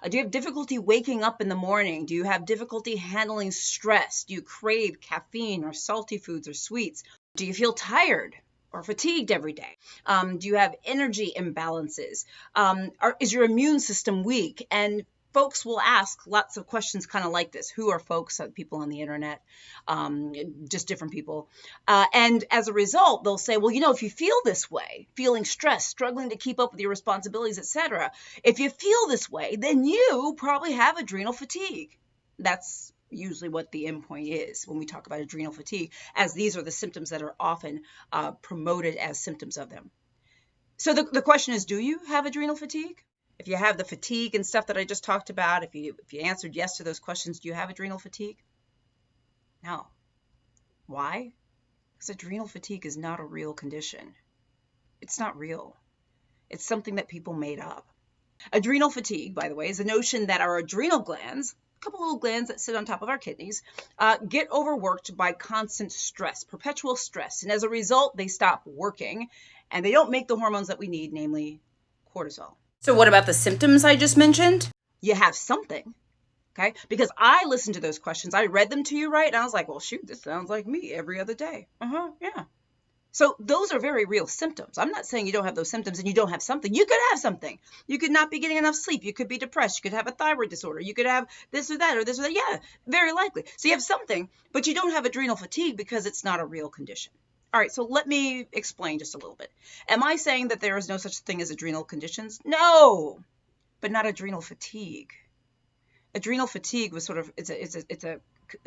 Do you have difficulty waking up in the morning? Do you have difficulty handling stress? Do you crave caffeine or salty foods or sweets? Do you feel tired or fatigued every day? Do you have energy imbalances? Is your immune system weak? And folks will ask lots of questions kind of like this. Who are folks? People on the internet, just different people. And as a result, they'll say, well, if you feel this way, feeling stressed, struggling to keep up with your responsibilities, etc., if you feel this way, then you probably have adrenal fatigue. That's usually what the endpoint is when we talk about adrenal fatigue, as these are the symptoms that are often promoted as symptoms of them. So the question is, do you have adrenal fatigue? If you have the fatigue and stuff that I just talked about, if you answered yes to those questions, do you have adrenal fatigue? No. Why? Because adrenal fatigue is not a real condition. It's not real. It's something that people made up. Adrenal fatigue, by the way, is the notion that our adrenal glands, a couple little glands that sit on top of our kidneys, get overworked by constant stress, perpetual stress. And as a result, they stop working and they don't make the hormones that we need, namely cortisol. So what about the symptoms I just mentioned? You have something, okay? Because I listened to those questions. I read them to you, right? And I was like, well, shoot, this sounds like me every other day. Yeah. So those are very real symptoms. I'm not saying you don't have those symptoms and you don't have something. You could have something. You could not be getting enough sleep. You could be depressed. You could have a thyroid disorder. You could have this or that or this or that. Yeah, very likely. So you have something, but you don't have adrenal fatigue because it's not a real condition. All right, so let me explain just a little bit. Am I saying that there is no such thing as adrenal conditions? No, but not adrenal fatigue. Adrenal fatigue was it's a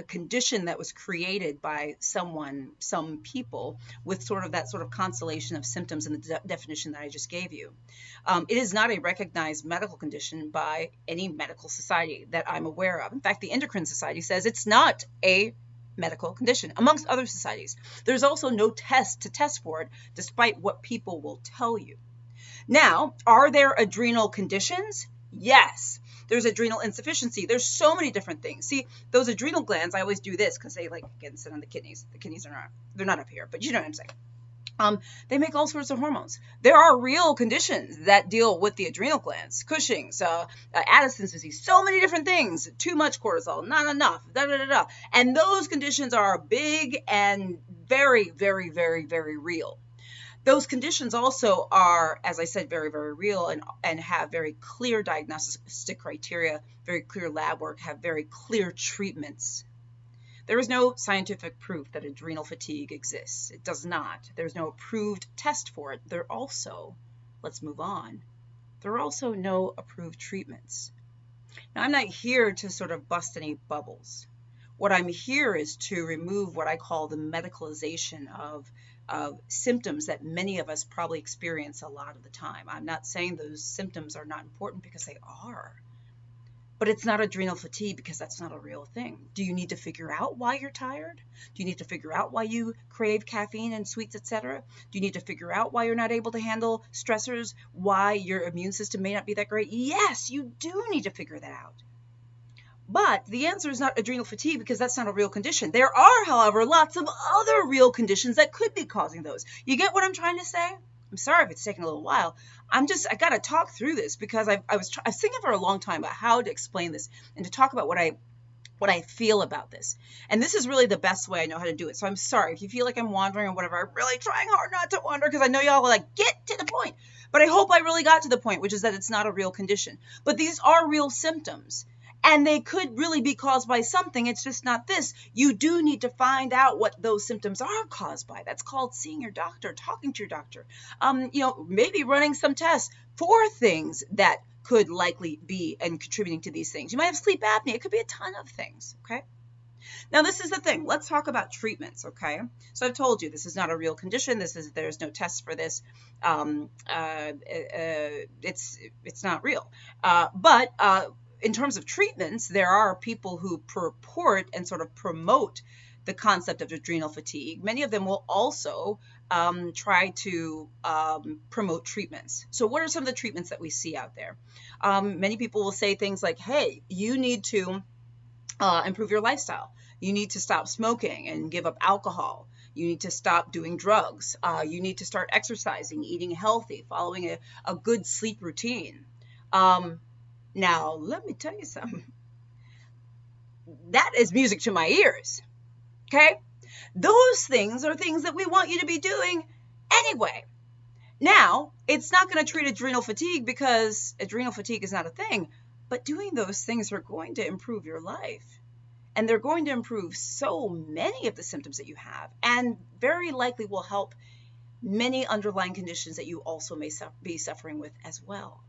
condition that was created by some people with that constellation of symptoms in the definition that I just gave you. It is not a recognized medical condition by any medical society that I'm aware of. In fact, the Endocrine Society says it's not a medical condition, amongst other societies. There's also no test to test for it, despite what people will tell you. Now, are there adrenal conditions? Yes. There's adrenal insufficiency. There's so many different things. See, those adrenal glands, I always do this because they sit on the kidneys. The kidneys they're not up here, but you know what I'm saying. They make all sorts of hormones. There are real conditions that deal with the adrenal glands, Cushing's, Addison's disease, so many different things, too much cortisol, not enough, And those conditions are big and very, very, very, very real. Those conditions also are, as I said, very, very real and have very clear diagnostic criteria, very clear lab work, have very clear treatments. There is no scientific proof that adrenal fatigue exists. It does not. There's no approved test for it. Let's move on. There are also no approved treatments. Now, I'm not here to bust any bubbles. What I'm here is to remove what I call the medicalization of symptoms that many of us probably experience a lot of the time. I'm not saying those symptoms are not important because they are. But it's not adrenal fatigue because that's not a real thing. Do you need to figure out why you're tired? Do you need to figure out why you crave caffeine and sweets, etc.? Do you need to figure out why you're not able to handle stressors, why your immune system may not be that great? Yes, you do need to figure that out. But the answer is not adrenal fatigue because that's not a real condition. There are, however, lots of other real conditions that could be causing those. You get what I'm trying to say? I'm sorry if it's taking a little while. I got to talk through this because I was thinking for a long time about how to explain this and to talk about what I feel about this. And this is really the best way I know how to do it. So I'm sorry if you feel like I'm wandering or whatever. I'm really trying hard not to wander because I know y'all are get to the point. But I hope I really got to the point, which is that it's not a real condition. But these are real symptoms. And they could really be caused by something. It's just not this. You do need to find out what those symptoms are caused by. That's called seeing your doctor, talking to your doctor. Maybe running some tests for things that could likely be and contributing to these things. You might have sleep apnea. It could be a ton of things, okay? Now, this is the thing. Let's talk about treatments, okay? So I've told you this is not a real condition. There's no test for this. It's not real. But in terms of treatments, there are people who purport and promote the concept of adrenal fatigue. Many of them will also try to promote treatments. So what are some of the treatments that we see out there? Many people will say things like, hey, you need to improve your lifestyle. You need to stop smoking and give up alcohol. You need to stop doing drugs. You need to start exercising, eating healthy, following a good sleep routine. Now, let me tell you something. That is music to my ears. Okay? Those things are things that we want you to be doing anyway. Now, it's not going to treat adrenal fatigue because adrenal fatigue is not a thing, but doing those things are going to improve your life. And they're going to improve so many of the symptoms that you have, and very likely will help many underlying conditions that you also may be suffering with as well.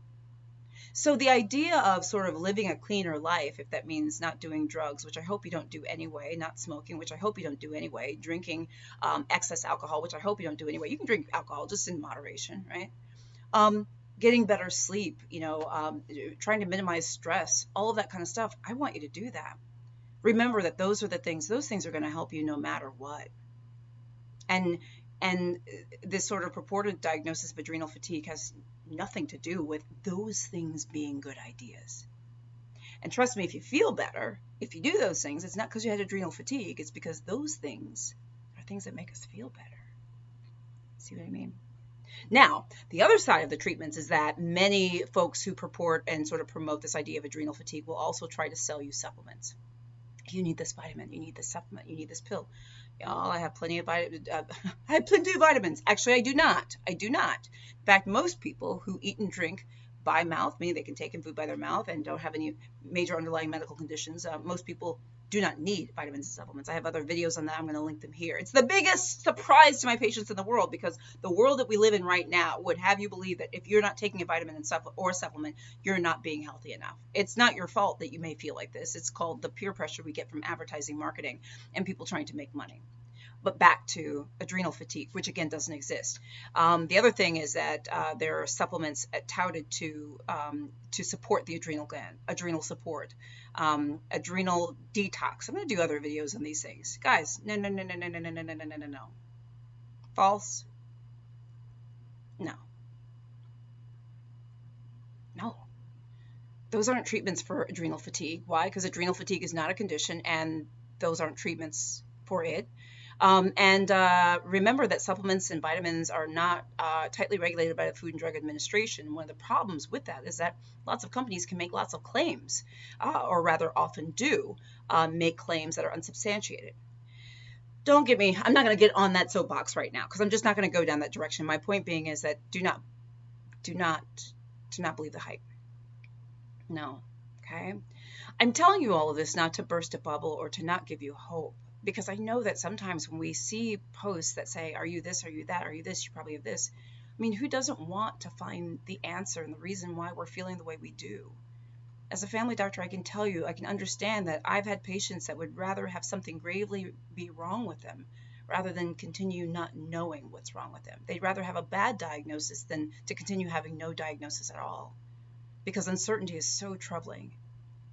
So the idea of sort of living a cleaner life, if that means not doing drugs, which I hope you don't do anyway, not smoking, which I hope you don't do anyway, drinking excess alcohol, which I hope you don't do anyway. You can drink alcohol just in moderation, right? Getting better sleep, trying to minimize stress, all of that kind of stuff. I want you to do that. Remember that those things are going to help you no matter what. And this sort of purported diagnosis of adrenal fatigue has nothing to do with those things being good ideas. And trust me, if you feel better, if you do those things, it's not because you had adrenal fatigue, it's because those things are things that make us feel better. See what I mean? Now, the other side of the treatments is that many folks who purport and sort of promote this idea of adrenal fatigue will also try to sell you supplements. You need this vitamin, you need this supplement, you need this pill. Y'all, I have plenty of vitamins. Actually, I do not. In fact, most people who eat and drink by mouth, meaning they can take in food by their mouth and don't have any major underlying medical conditions, most people do not need vitamins and supplements. I have other videos on that. I'm going to link them here. It's the biggest surprise to my patients in the world, because the world that we live in right now would have you believe that if you're not taking a vitamin and supplement, you're not being healthy enough. It's not your fault that you may feel like this. It's called the peer pressure we get from advertising, marketing, and people trying to make money. But back to adrenal fatigue, which again doesn't exist. The other thing is that there are supplements touted to support the adrenal gland, adrenal support, adrenal detox. I'm going to do other videos on these things, guys. No. False. No. Those aren't treatments for adrenal fatigue. Why? Because adrenal fatigue is not a condition, and those aren't treatments for it. Remember that supplements and vitamins are not tightly regulated by the Food and Drug Administration. One of the problems with that is that lots of companies can make lots of claims, or rather often do make claims that are unsubstantiated. Don't get me, I'm not going to get on that soapbox right now, because I'm just not going to go down that direction. My point being is that do not believe the hype. No, okay? I'm telling you all of this not to burst a bubble or to not give you hope, because I know that sometimes when we see posts that say, are you this, are you that, are you this, you probably have this. I mean, who doesn't want to find the answer and the reason why we're feeling the way we do? As a family doctor, I can tell you, I can understand that I've had patients that would rather have something gravely be wrong with them rather than continue not knowing what's wrong with them. They'd rather have a bad diagnosis than to continue having no diagnosis at all, because uncertainty is so troubling.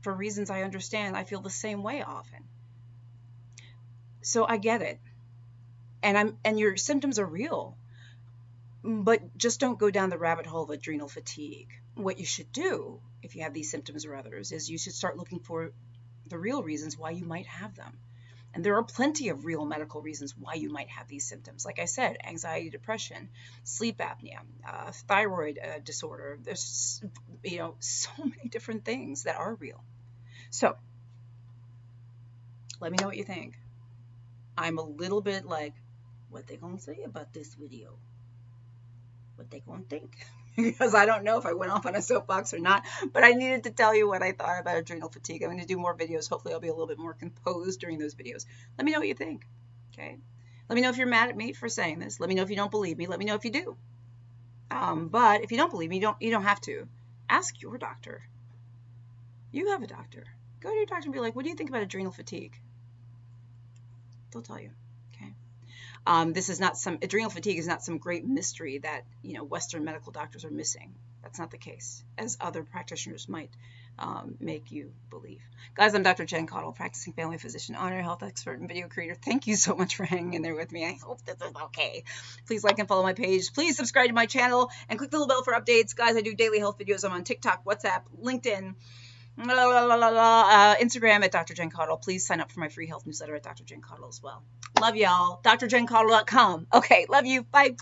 For reasons I understand, I feel the same way often. So I get it. And your symptoms are real. But just don't go down the rabbit hole of adrenal fatigue. What you should do, if you have these symptoms or others, is you should start looking for the real reasons why you might have them. And there are plenty of real medical reasons why you might have these symptoms. Like I said, anxiety, depression, sleep apnea, thyroid disorder. There's, so many different things that are real. So let me know what you think. I'm a little bit like, what they gonna say about this video? What they gonna think? Because I don't know if I went off on a soapbox or not, but I needed to tell you what I thought about adrenal fatigue. I'm going to do more videos. Hopefully I'll be a little bit more composed during those videos. Let me know what you think, okay? Let me know if you're mad at me for saying this. Let me know if you don't believe me. Let me know if you do. But if you don't believe me, you don't have to. Ask your doctor. You have a doctor. Go to your doctor and be like, what do you think about adrenal fatigue? They'll tell you. Adrenal fatigue is not some great mystery that, Western medical doctors are missing. That's not the case, as other practitioners might make you believe. Guys, I'm Dr. Jen Caudle, practicing family physician, honorary health expert, and video creator. Thank you so much for hanging in there with me. I hope this is okay. Please like and follow my page. Please subscribe to my channel and click the little bell for updates. Guys, I do daily health videos. I'm on TikTok, WhatsApp, LinkedIn, Instagram at Dr. Jen Caudle. Please sign up for my free health newsletter at Dr. Jen Caudle as well. Love y'all. drjencaudle.com. Okay, love you. Bye.